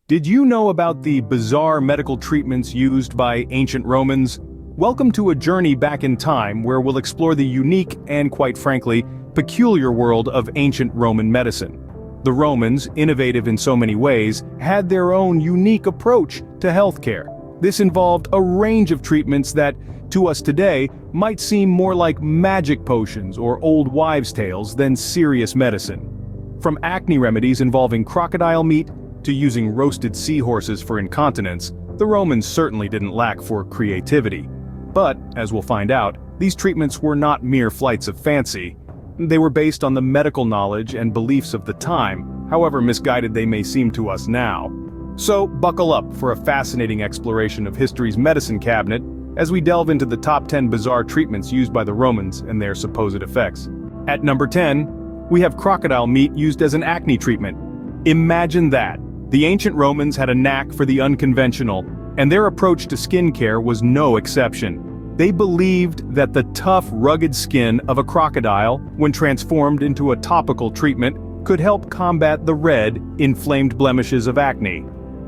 Did you know about the bizarre medical treatments used by ancient Romans? Welcome to a journey back in time where we'll explore the unique and, quite frankly, peculiar world of ancient Roman medicine. The Romans, innovative in so many ways, had their own unique approach to healthcare. This involved a range of treatments that, to us today, might seem more like magic potions or old wives' tales than serious medicine. From acne remedies involving crocodile meat to using roasted seahorses for incontinence, the Romans certainly didn't lack for creativity. But, as we'll find out, these treatments were not mere flights of fancy. They were based on the medical knowledge and beliefs of the time, however misguided they may seem to us now. So, buckle up for a fascinating exploration of history's medicine cabinet as we delve into the top 10 bizarre treatments used by the Romans and their supposed effects. At number 10, we have crocodile meat used as an acne treatment. Imagine that! The ancient Romans had a knack for the unconventional, and their approach to skincare was no exception. They believed that the tough, rugged skin of a crocodile, when transformed into a topical treatment, could help combat the red, inflamed blemishes of acne.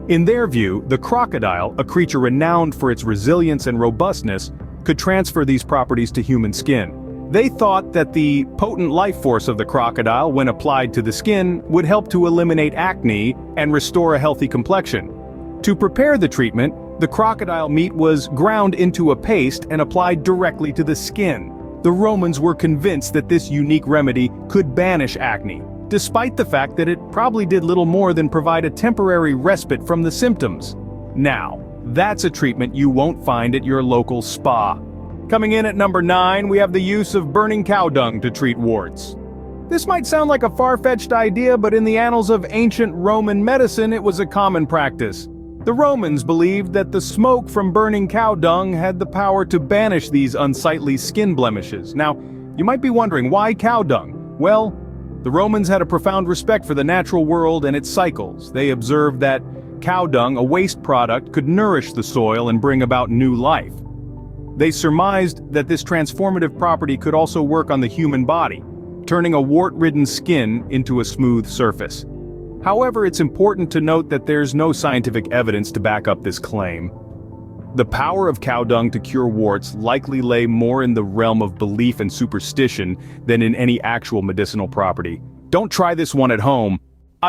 In their view, the crocodile, a creature renowned for its resilience and robustness, could transfer these properties to human skin. They thought that the potent life force of the crocodile, when applied to the skin, would help to eliminate acne and restore a healthy complexion. To prepare the treatment, the crocodile meat was ground into a paste and applied directly to the skin. The Romans were convinced that this unique remedy could banish acne, despite the fact that it probably did little more than provide a temporary respite from the symptoms. Now, that's a treatment you won't find at your local spa. Coming in at number 9, we have the use of burning cow dung to treat warts. This might sound like a far-fetched idea, but in the annals of ancient Roman medicine, it was a common practice. The Romans believed that the smoke from burning cow dung had the power to banish these unsightly skin blemishes. Now, you might be wondering, why cow dung? Well, the Romans had a profound respect for the natural world and its cycles. They observed that cow dung, a waste product, could nourish the soil and bring about new life. They surmised that this transformative property could also work on the human body, turning a wart-ridden skin into a smooth surface. However, it's important to note that there's no scientific evidence to back up this claim. The power of cow dung to cure warts likely lay more in the realm of belief and superstition than in any actual medicinal property. Don't try this one at home.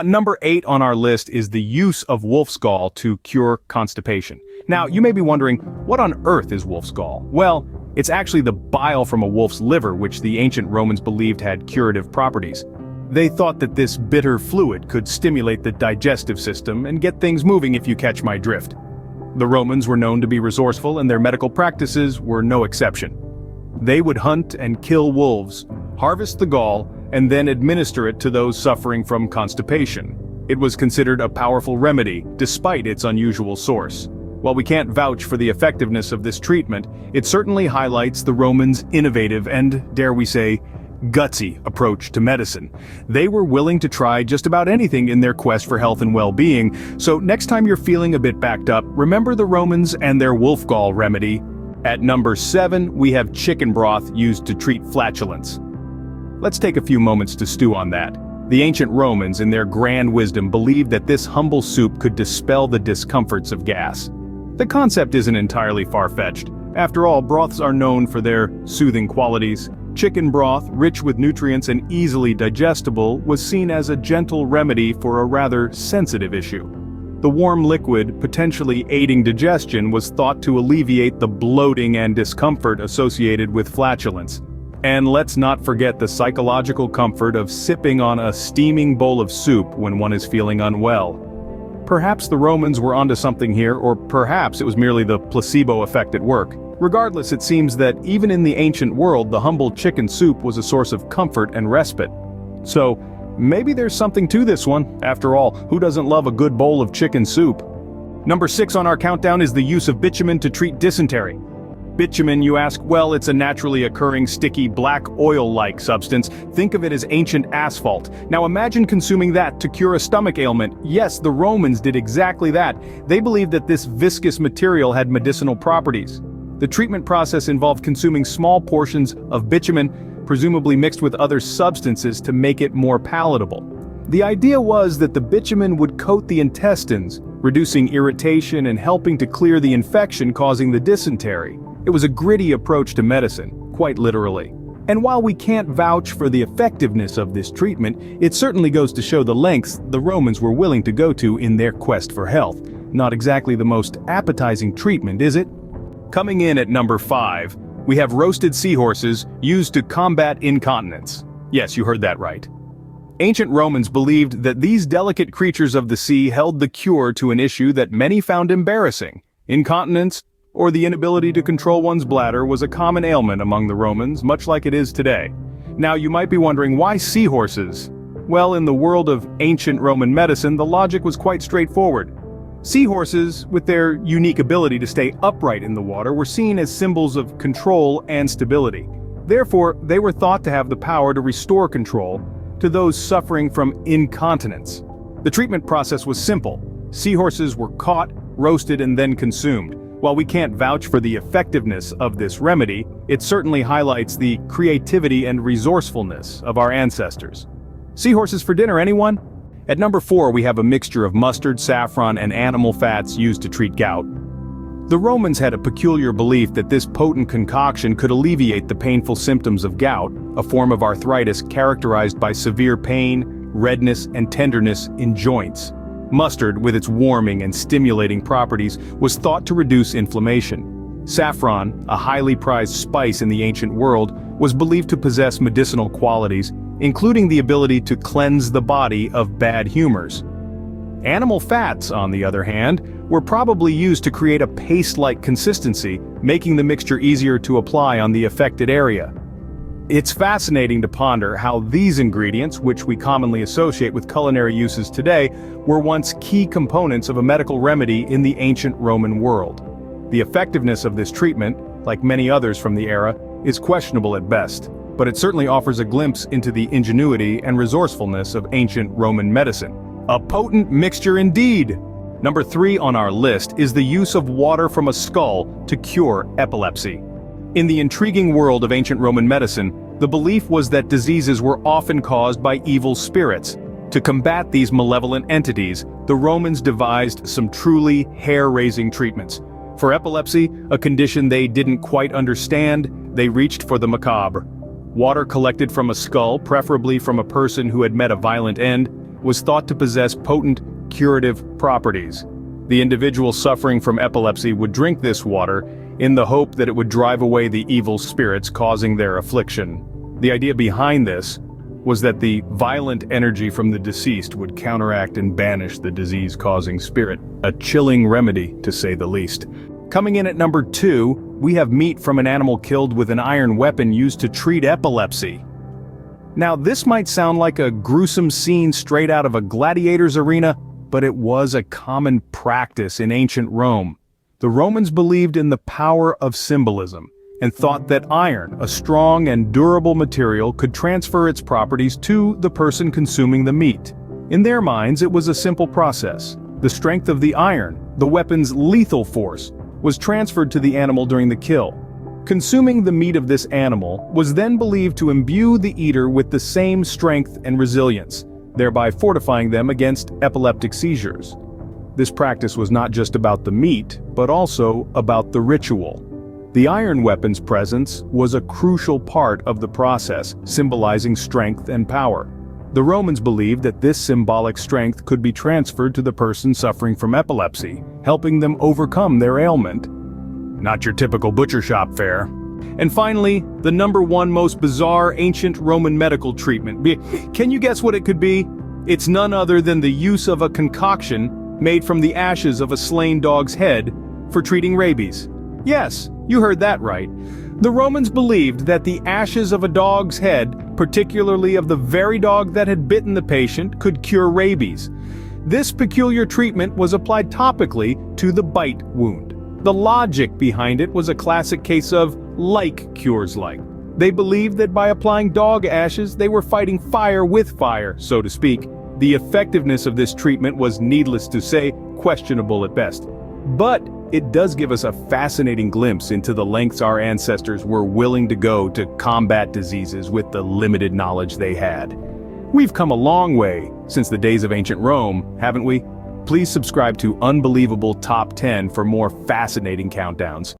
Number 8 on our list is the use of wolf's gall to cure constipation. Now, you may be wondering, what on earth is wolf's gall? Well, it's actually the bile from a wolf's liver, which the ancient Romans believed had curative properties. They thought that this bitter fluid could stimulate the digestive system and get things moving, if you catch my drift. The Romans were known to be resourceful, and their medical practices were no exception. They would hunt and kill wolves, harvest the gall, and then administer it to those suffering from constipation. It was considered a powerful remedy, despite its unusual source. While we can't vouch for the effectiveness of this treatment, it certainly highlights the Romans' innovative and, dare we say, gutsy approach to medicine. They were willing to try just about anything in their quest for health and well-being, so next time you're feeling a bit backed up, remember the Romans and their wolf gall remedy. At number 7, we have chicken broth used to treat flatulence. Let's take a few moments to stew on that. The ancient Romans, in their grand wisdom, believed that this humble soup could dispel the discomforts of gas. The concept isn't entirely far-fetched. After all, broths are known for their soothing qualities. Chicken broth, rich with nutrients and easily digestible, was seen as a gentle remedy for a rather sensitive issue. The warm liquid, potentially aiding digestion, was thought to alleviate the bloating and discomfort associated with flatulence. And let's not forget the psychological comfort of sipping on a steaming bowl of soup when one is feeling unwell. Perhaps the Romans were onto something here, or perhaps it was merely the placebo effect at work. Regardless, it seems that even in the ancient world, the humble chicken soup was a source of comfort and respite. So, maybe there's something to this one. After all, who doesn't love a good bowl of chicken soup? Number 6 on our countdown is the use of bitumen to treat dysentery. Bitumen, you ask? Well, it's a naturally occurring, sticky, black oil-like substance. Think of it as ancient asphalt. Now imagine consuming that to cure a stomach ailment. Yes, the Romans did exactly that. They believed that this viscous material had medicinal properties. The treatment process involved consuming small portions of bitumen, presumably mixed with other substances to make it more palatable. The idea was that the bitumen would coat the intestines, reducing irritation and helping to clear the infection causing the dysentery. It was a gritty approach to medicine, quite literally. And while we can't vouch for the effectiveness of this treatment, it certainly goes to show the lengths the Romans were willing to go to in their quest for health. Not exactly the most appetizing treatment, is it? Coming in at number 5, we have roasted seahorses used to combat incontinence. Yes, you heard that right. Ancient Romans believed that these delicate creatures of the sea held the cure to an issue that many found embarrassing. Incontinence, or the inability to control one's bladder, was a common ailment among the Romans, much like it is today. Now you might be wondering, why seahorses? Well, in the world of ancient Roman medicine, the logic was quite straightforward. Seahorses, with their unique ability to stay upright in the water, were seen as symbols of control and stability. Therefore, they were thought to have the power to restore control to those suffering from incontinence. The treatment process was simple. Seahorses were caught, roasted, and then consumed. While we can't vouch for the effectiveness of this remedy, it certainly highlights the creativity and resourcefulness of our ancestors. Seahorses for dinner, anyone? At number 4, we have a mixture of mustard, saffron, and animal fats used to treat gout. The Romans had a peculiar belief that this potent concoction could alleviate the painful symptoms of gout, a form of arthritis characterized by severe pain, redness, and tenderness in joints. Mustard, with its warming and stimulating properties, was thought to reduce inflammation. Saffron, a highly prized spice in the ancient world, was believed to possess medicinal qualities, including the ability to cleanse the body of bad humors. Animal fats, on the other hand, were probably used to create a paste-like consistency, making the mixture easier to apply on the affected area. It's fascinating to ponder how these ingredients, which we commonly associate with culinary uses today, were once key components of a medical remedy in the ancient Roman world. The effectiveness of this treatment, like many others from the era, is questionable at best, but it certainly offers a glimpse into the ingenuity and resourcefulness of ancient Roman medicine. A potent mixture indeed! Number 3 on our list is the use of water from a skull to cure epilepsy. In the intriguing world of ancient Roman medicine, the belief was that diseases were often caused by evil spirits. To combat these malevolent entities, the Romans devised some truly hair-raising treatments. For epilepsy, a condition they didn't quite understand, they reached for the macabre. Water collected from a skull, preferably from a person who had met a violent end, was thought to possess potent, curative properties. The individual suffering from epilepsy would drink this water in the hope that it would drive away the evil spirits causing their affliction. The idea behind this was that the violent energy from the deceased would counteract and banish the disease-causing spirit. A chilling remedy, to say the least. Coming in at number 2, we have meat from an animal killed with an iron weapon used to treat epilepsy. Now, this might sound like a gruesome scene straight out of a gladiator's arena, but it was a common practice in ancient Rome. The Romans believed in the power of symbolism and thought that iron, a strong and durable material, could transfer its properties to the person consuming the meat. In their minds, it was a simple process. The strength of the iron, the weapon's lethal force, was transferred to the animal during the kill. Consuming the meat of this animal was then believed to imbue the eater with the same strength and resilience, thereby fortifying them against epileptic seizures. This practice was not just about the meat, but also about the ritual. The iron weapon's presence was a crucial part of the process, symbolizing strength and power. The Romans believed that this symbolic strength could be transferred to the person suffering from epilepsy, helping them overcome their ailment. Not your typical butcher shop fare. And finally, the number 1 most bizarre ancient Roman medical treatment. Can you guess what it could be? It's none other than the use of a concoction made from the ashes of a slain dog's head for treating rabies. Yes, you heard that right. The Romans believed that the ashes of a dog's head, particularly of the very dog that had bitten the patient, could cure rabies. This peculiar treatment was applied topically to the bite wound. The logic behind it was a classic case of like cures like. They believed that by applying dog ashes, they were fighting fire with fire, so to speak. The effectiveness of this treatment was, needless to say, questionable at best. But it does give us a fascinating glimpse into the lengths our ancestors were willing to go to combat diseases with the limited knowledge they had. We've come a long way since the days of ancient Rome, haven't we? Please subscribe to Unbelievable Top 10 for more fascinating countdowns.